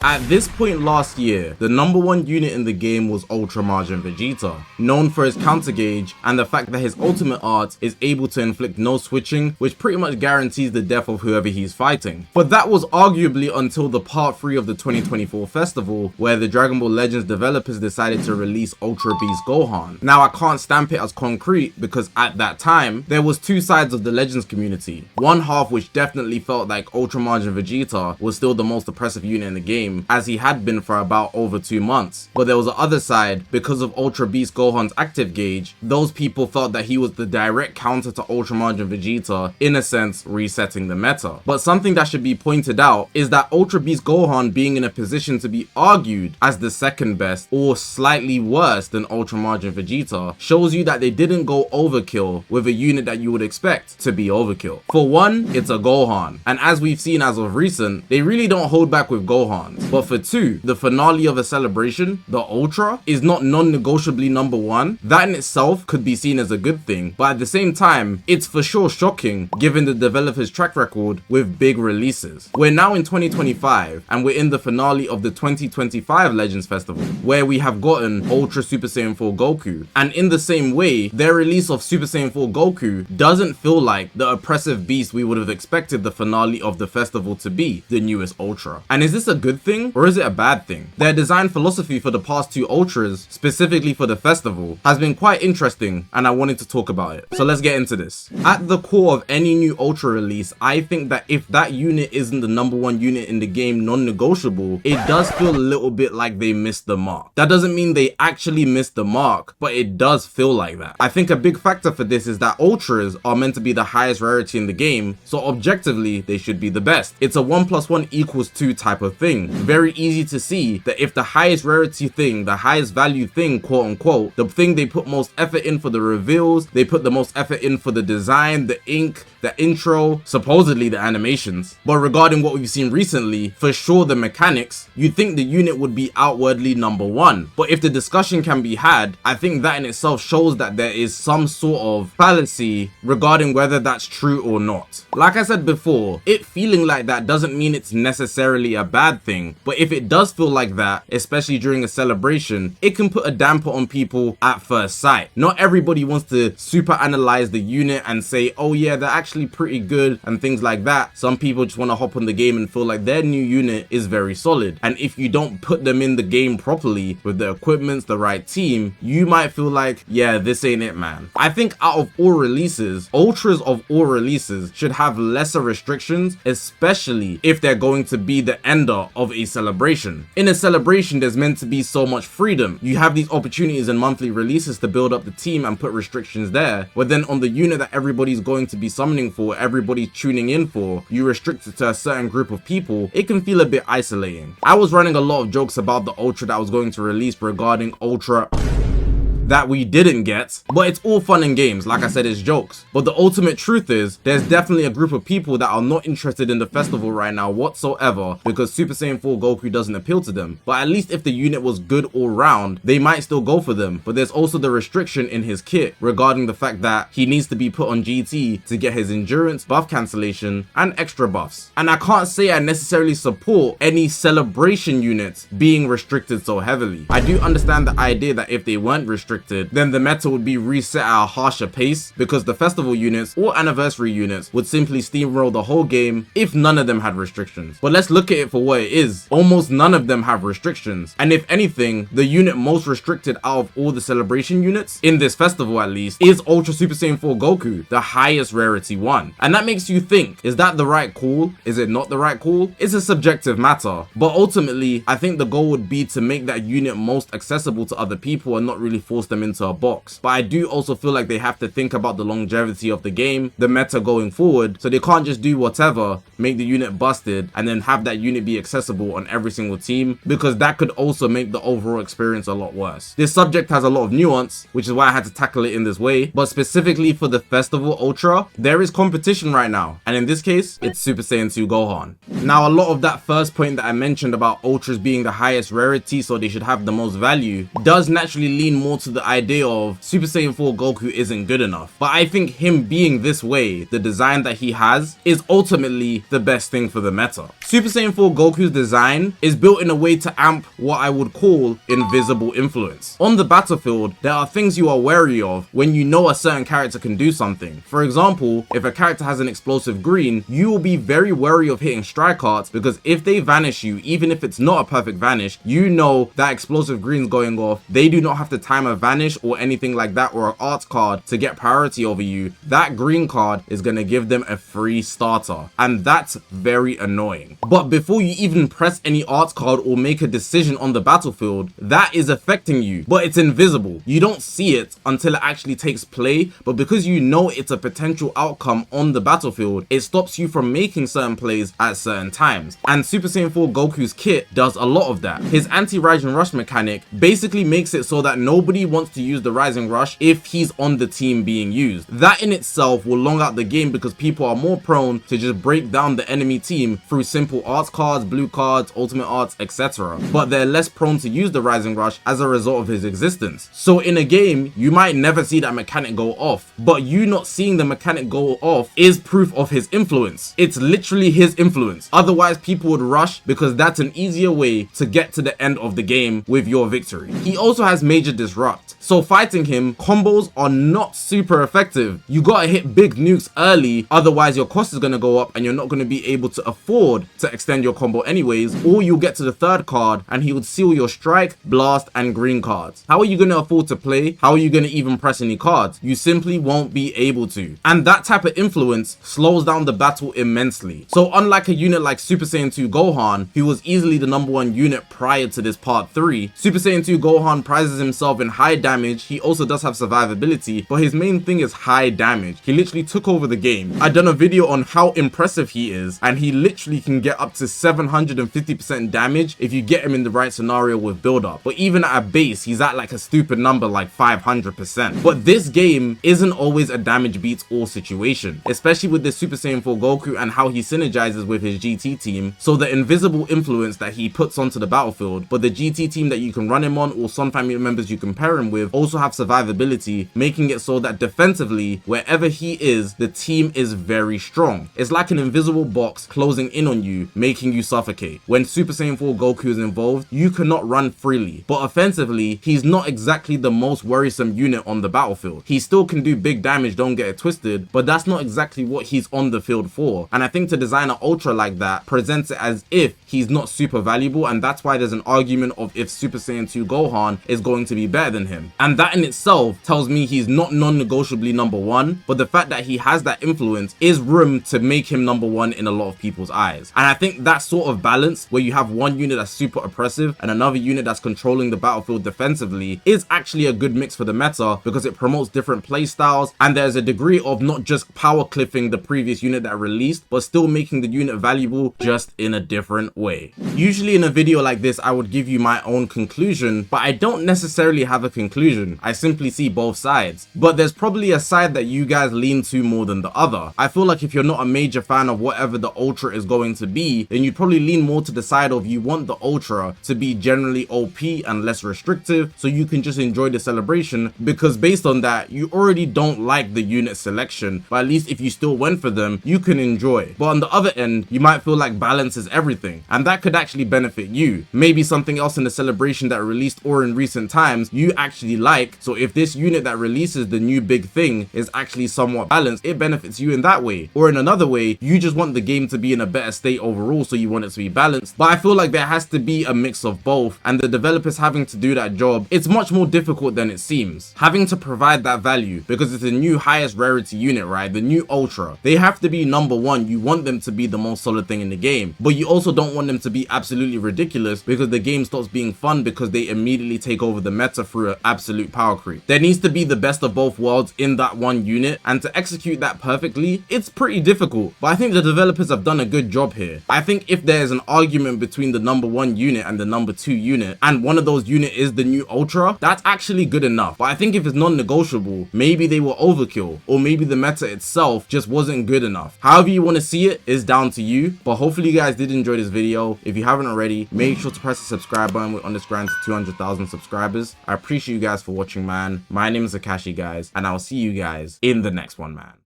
At this point last year, the #1 unit in the game was Ultra Majin Vegeta, known for his counter gauge and the fact that his ultimate art is able to inflict no switching, which pretty much guarantees the death of whoever he's fighting. But that was arguably until the part 3 of the 2024 festival, where the Dragon Ball Legends developers decided to release Ultra Beast Gohan. Now I can't stamp it as concrete because at that time, there was two sides of the Legends community. One half which definitely felt like Ultra Majin Vegeta was still the most oppressive unit in the game, as he had been for about over 2 months. But there was the other side, because of Ultra Beast Gohan's active gauge, those people felt that he was the direct counter to Ultra Majin Vegeta, in a sense resetting the meta. But something that should be pointed out is that Ultra Beast Gohan being in a position to be argued as the second best or slightly worse than Ultra Majin Vegeta shows you that they didn't go overkill with a unit that you would expect to be overkill. For one, it's a Gohan, and as we've seen as of recent, they really don't hold back with Gohan. But for two, the finale of a celebration, the Ultra, is not non-negotiably #1. That in itself could be seen as a good thing, but at the same time, it's for sure shocking given the developer's track record with big releases. We're now in 2025, and we're in the finale of the 2025 Legends Festival, where we have gotten Ultra Super Saiyan 4 Goku. And in the same way, their release of Super Saiyan 4 Goku doesn't feel like the oppressive beast we would have expected the finale of the festival to be, the newest Ultra. And is this a good thing, or is it a bad thing? Their design philosophy for the past 2 Ultras, specifically for the festival, has been quite interesting, and I wanted to talk about it. So let's get into this. At the core of any new Ultra release, I think that if that unit isn't the #1 unit in the game non-negotiable, it does feel a little bit like they missed the mark. That doesn't mean they actually missed the mark, but it does feel like that. I think a big factor for this is that Ultras are meant to be the highest rarity in the game, so objectively, they should be the best. It's a 1 + 1 = 2 type of thing. Very easy to see that if the highest rarity thing, the highest value thing, quote unquote, the thing they put most effort in for the reveals, they put the most effort in for the design, the ink, the intro, supposedly the animations. But regarding what we've seen recently, for sure the mechanics, you'd think the unit would be outwardly #1. But if the discussion can be had, I think that in itself shows that there is some sort of fallacy regarding whether that's true or not. Like I said before, it feeling like that doesn't mean it's necessarily a bad thing, but if it does feel like that, especially during a celebration, it can put a damper on people at first sight. Not everybody wants to super analyze the unit and say, oh yeah, they're actually pretty good and things like that. Some people just want to hop on the game and feel like their new unit is very solid. And if you don't put them in the game properly with the equipment, the right team, you might feel like, yeah, this ain't it, man. I think out of all releases, Ultras of all releases should have lesser restrictions, especially if they're going to be the ender of a celebration. In a celebration, there's meant to be so much freedom. You have these opportunities in monthly releases to build up the team and put restrictions there, but then on the unit that everybody's going to be summoning for, everybody's tuning in for, you restrict it to a certain group of people, it can feel a bit isolating. I was running a lot of jokes about the Ultra that was going to release regarding Ultra that we didn't get, but it's all fun and games. Like I said, it's jokes. But the ultimate truth is, there's definitely a group of people that are not interested in the festival right now whatsoever because Super Saiyan 4 Goku doesn't appeal to them. But at least if the unit was good all round, they might still go for them. But there's also the restriction in his kit regarding the fact that he needs to be put on GT to get his endurance, buff cancellation, and extra buffs. And I can't say I necessarily support any celebration units being restricted so heavily. I do understand the idea that if they weren't restricted, then the meta would be reset at a harsher pace because the festival units or anniversary units would simply steamroll the whole game if none of them had restrictions. But let's look at it for what it is. Almost none of them have restrictions. And if anything, the unit most restricted out of all the celebration units, in this festival at least, is Ultra Super Saiyan 4 Goku, the highest rarity one. And that makes you think, is that the right call? Is it not the right call? It's a subjective matter. But ultimately, I think the goal would be to make that unit most accessible to other people and not really force them into a box. But I do also feel like they have to think about the longevity of the game, the meta going forward, so they can't just do whatever, make the unit busted, and then have that unit be accessible on every single team, because that could also make the overall experience a lot worse. This subject has a lot of nuance, which is why I had to tackle it in this way, but specifically for the festival Ultra, there is competition right now, and in this case, it's Super Saiyan 2 Gohan. Now, a lot of that first point that I mentioned about Ultras being the highest rarity, so they should have the most value, does naturally lean more to to the idea of Super Saiyan 4 Goku isn't good enough. But I think him being this way, the design that he has, is ultimately the best thing for the meta. Super Saiyan 4 Goku's design is built in a way to amp what I would call invisible influence. On the battlefield, there are things you are wary of when you know a certain character can do something. For example, if a character has an explosive green, you will be very wary of hitting strike arts, because if they vanish you, even if it's not a perfect vanish, you know that explosive green's going off. They do not have to time a vanish or anything like that, or an art card to get priority over you. That green card is going to give them a free starter, and that's very annoying. But before you even press any art card or make a decision on the battlefield, that is affecting you, but it's invisible. You don't see it until it actually takes play, but because you know it's a potential outcome on the battlefield, it stops you from making certain plays at certain times. And Super Saiyan 4 Goku's kit does a lot of that. His anti-Rising Rush mechanic basically makes it so that nobody wants to use the Rising Rush if he's on the team being used. That in itself will long out the game, because people are more prone to just break down the enemy team through simple arts cards, blue cards, ultimate arts, etc. But they're less prone to use the Rising Rush as a result of his existence. So in a game, you might never see that mechanic go off, but you not seeing the mechanic go off is proof of his influence. It's literally his influence. Otherwise, people would rush, because that's an easier way to get to the end of the game with your victory. He also has major disrupt, so fighting him, combos are not super effective. You gotta hit big nukes early, otherwise your cost is gonna go up and you're not gonna be able to afford to extend your combo anyways, or you'll get to the third card and he would seal your strike, blast, and green cards. How are you gonna afford to play? How are you gonna even press any cards? You simply won't be able to. And that type of influence slows down the battle immensely. So unlike a unit like Super Saiyan 2 Gohan, who was easily the #1 unit prior to this part 3, Super Saiyan 2 Gohan prizes himself in high damage. He also does have survivability, but his main thing is high damage. He literally took over the game. I've done a video on how impressive he is, and he literally can get up to 750% damage if you get him in the right scenario with build up. But even at a base, he's at like a stupid number like 500%. But this game isn't always a damage beats all situation, especially with the Super Saiyan 4 Goku and how he synergizes with his GT team. So the invisible influence that he puts onto the battlefield, but the GT team that you can run him on, or some family members you can pair him with, also have survivability, making it so that defensively, wherever he is, the team is very strong. It's like an invisible box closing in on you, making you suffocate. When Super Saiyan 4 Goku is involved, you cannot run freely, but offensively, he's not exactly the most worrisome unit on the battlefield. He still can do big damage, don't get it twisted, but that's not exactly what he's on the field for. And I think to design an ultra like that presents it as if he's not super valuable, and that's why there's an argument of if Super Saiyan 2 Gohan is going to be better than him. And that in itself tells me he's not non-negotiably #1, but the fact that he has that influence is room to make him #1 in a lot of people's eyes. And I think that sort of balance, where you have one unit that's super oppressive and another unit that's controlling the battlefield defensively, is actually a good mix for the meta, because it promotes different play styles, and there's a degree of not just power cliffing the previous unit that released, but still making the unit valuable, just in a different way. Usually in a video like this, I would give you my own conclusion, but I don't necessarily have a conclusion. I simply see both sides. But there's probably a side that you guys lean to more than the other. I feel like if you're not a major fan of whatever the ultra is going to be, then you'd probably lean more to the side of you want the ultra to be generally OP and less restrictive, so you can just enjoy the celebration, because based on that, you already don't like the unit selection, but at least if you still went for them, you can enjoy. But on the other end, you might feel like balance is everything, and that could actually benefit you. Maybe something else in the celebration that released or in recent times you actually like, so if this unit that releases the new big thing is actually somewhat balanced, it benefits you in that way. Or in another way, you just want the game to be in a better state overall, so you want it to be balanced. But I feel like there has to be a mix of both, and the developers having to do that job, it's much more difficult than it seems. Having to provide that value, because it's a new highest rarity unit, right? The new ultra. They have to be #1. You want them to be the most solid thing in the game, but you also don't want them to be absolutely ridiculous, because the game stops being fun because they immediately take over the meta through an absolute power creep. There needs to be the best of both worlds in that one unit, and to execute that perfectly, it's pretty difficult, but I think the developers have done a good job here. I think if there's an argument between the #1 unit and the #2 unit, and one of those unit is the new ultra, that's actually good enough. But I think if it's non-negotiable, maybe they were overkill, or maybe the meta itself just wasn't good enough. However you want to see it is down to you, but hopefully you guys did enjoy this video. If you haven't already, make sure to press the subscribe button. We're on this grind to 200,000 subscribers. I appreciate appreciate you guys for watching, man. My name is Zakashi, guys, and I'll see you guys in the next one, man.